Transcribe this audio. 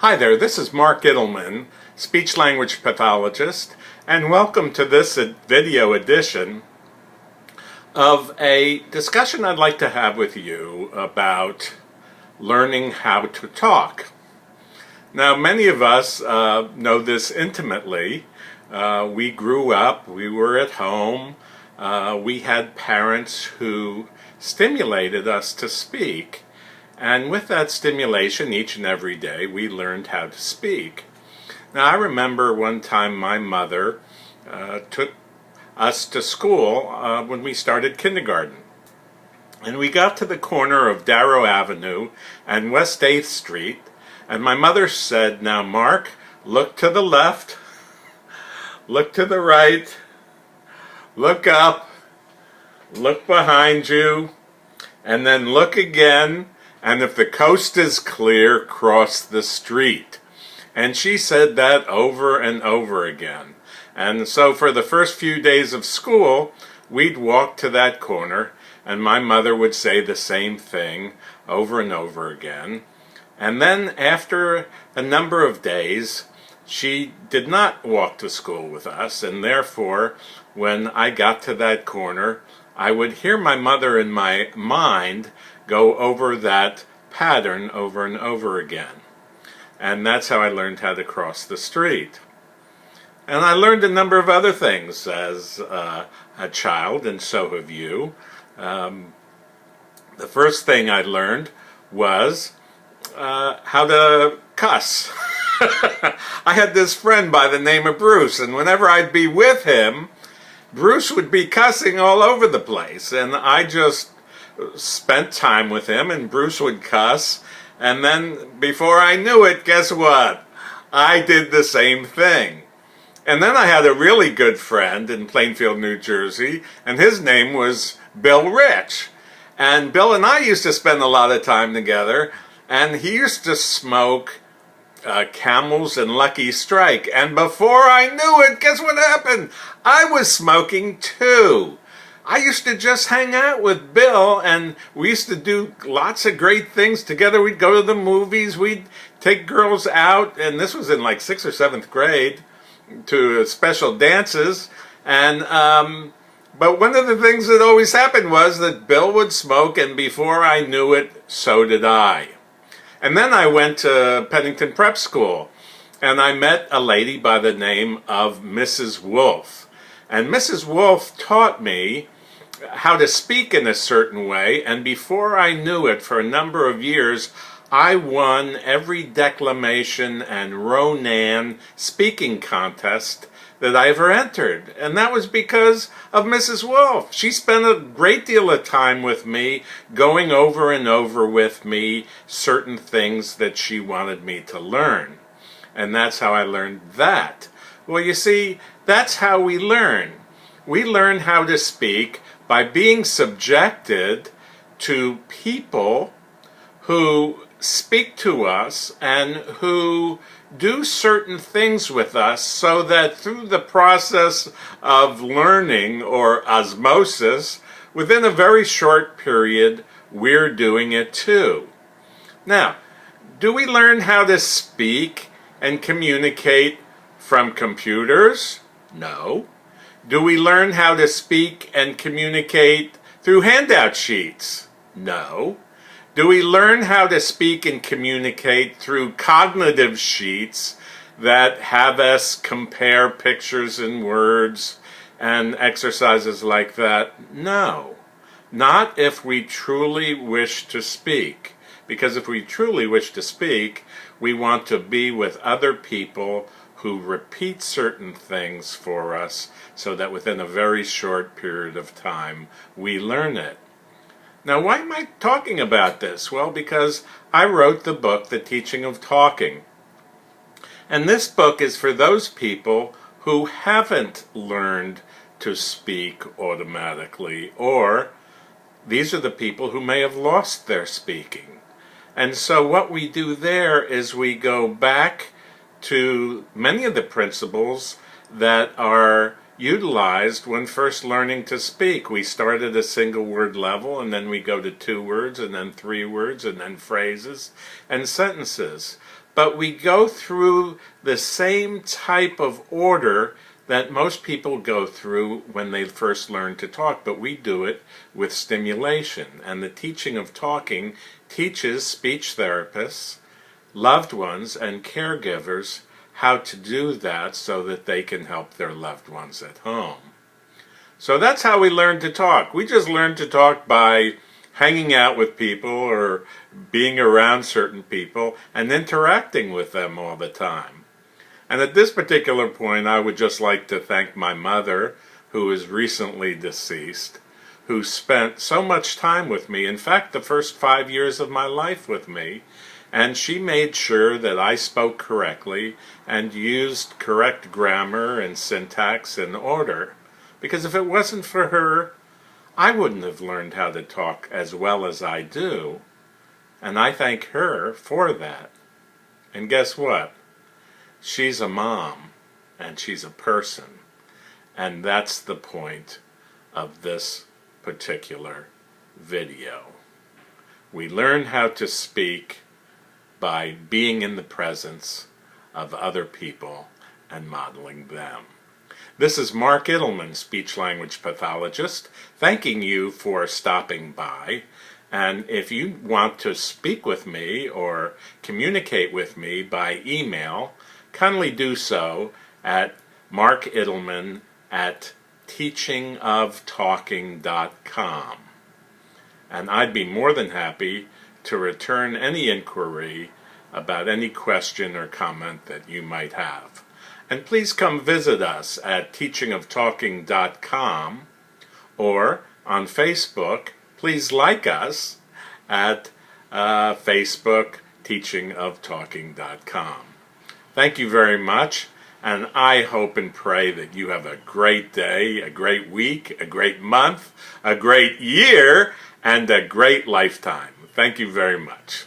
Hi there, this is Mark Ittleman, speech-language pathologist, and welcome to this video edition of a discussion I'd like to have with you about learning how to talk. Now, many of us know this intimately. We grew up, we were at home, we had parents who stimulated us to speak. And with that stimulation, each and every day, we learned how to speak. Now, I remember one time my mother took us to school when we started kindergarten. And we got to the corner of Darrow Avenue and West 8th Street, and my mother said, "Now, Mark, look to the left, look to the right, look up, look behind you, and then look again. And if the coast is clear, cross the street." And she said that over and over again. And so for the first few days of school, we'd walk to that corner, and my mother would say the same thing over and over again. And then after a number of days, she did not walk to school with us, and therefore, when I got to that corner, I would hear my mother in my mind go over that pattern over and over again. And that's how I learned how to cross the street. And I learned a number of other things as a child, and so have you. The first thing I learned was how to cuss. I had this friend by the name of Bruce, and whenever I'd be with him, Bruce would be cussing all over the place, and I just spent time with him, and Bruce would cuss, and then before I knew it, guess what? I did the same thing. And then I had a really good friend in Plainfield, New Jersey, and his name was Bill Rich. And Bill and I used to spend a lot of time together, and he used to smoke Camels and Lucky Strike. And before I knew it, guess what happened? I was smoking too. I used to just hang out with Bill, and we used to do lots of great things together. We'd go to the movies, we'd take girls out, and this was in like 6th or 7th grade, to special dances. And but one of the things that always happened was that Bill would smoke, and before I knew it, so did I. And then I went to Pennington Prep School, and I met a lady by the name of Mrs. Wolf. And Mrs. Wolf taught me how to speak in a certain way, and before I knew it, for a number of years, I won every declamation and Ronan speaking contest that I ever entered. And that was because of Mrs. Wolf. She spent a great deal of time with me, going over and over with me certain things that she wanted me to learn. And that's how I learned that. Well, you see, that's how we learn. We learn how to speak by being subjected to people who speak to us and who do certain things with us, so that through the process of learning, or osmosis, within a very short period, we're doing it too. Now, do we learn how to speak and communicate from computers? No. Do we learn how to speak and communicate through handout sheets? No. Do we learn how to speak and communicate through cognitive sheets that have us compare pictures and words and exercises like that? No. Not if we truly wish to speak. Because if we truly wish to speak, we want to be with other people who repeat certain things for us, so that within a very short period of time we learn it. Now, why am I talking about this? Well, because I wrote the book, The Teaching of Talking. And this book is for those people who haven't learned to speak automatically, or these are the people who may have lost their speaking. And so what we do there is we go back to many of the principles that are utilized when first learning to speak. We start at a single word level, and then we go to 2 words, and then 3 words, and then phrases and sentences. but we go through the same type of order that most people go through when they first learn to talk, but we do it with stimulation. And the teaching of talking teaches speech therapists, loved ones, and caregivers how to do that so that they can help their loved ones at home. So that's how we learn to talk. We just learn to talk by hanging out with people or being around certain people and interacting with them all the time. And at this particular point, I would just like to thank my mother, who is recently deceased, who spent so much time with me, in fact, the first 5 years of my life with me, and she made sure that I spoke correctly and used correct grammar and syntax and order. Because if it wasn't for her, I wouldn't have learned how to talk as well as I do. And I thank her for that. And guess what? She's a mom, and she's a person. And that's the point of this particular video. We learn how to speak by being in the presence of other people and modeling them. This is Mark Idelman, speech-language pathologist, thanking you for stopping by. And if you want to speak with me or communicate with me by email, kindly do so at markidelman@teachingoftalking.com. And I'd be more than happy to return any inquiry about any question or comment that you might have. And please come visit us at teachingoftalking.com or on Facebook. Please like us at Facebook, teachingoftalking.com. Thank you very much, and I hope and pray that you have a great day, a great week, a great month, a great year, and a great lifetime. Thank you very much.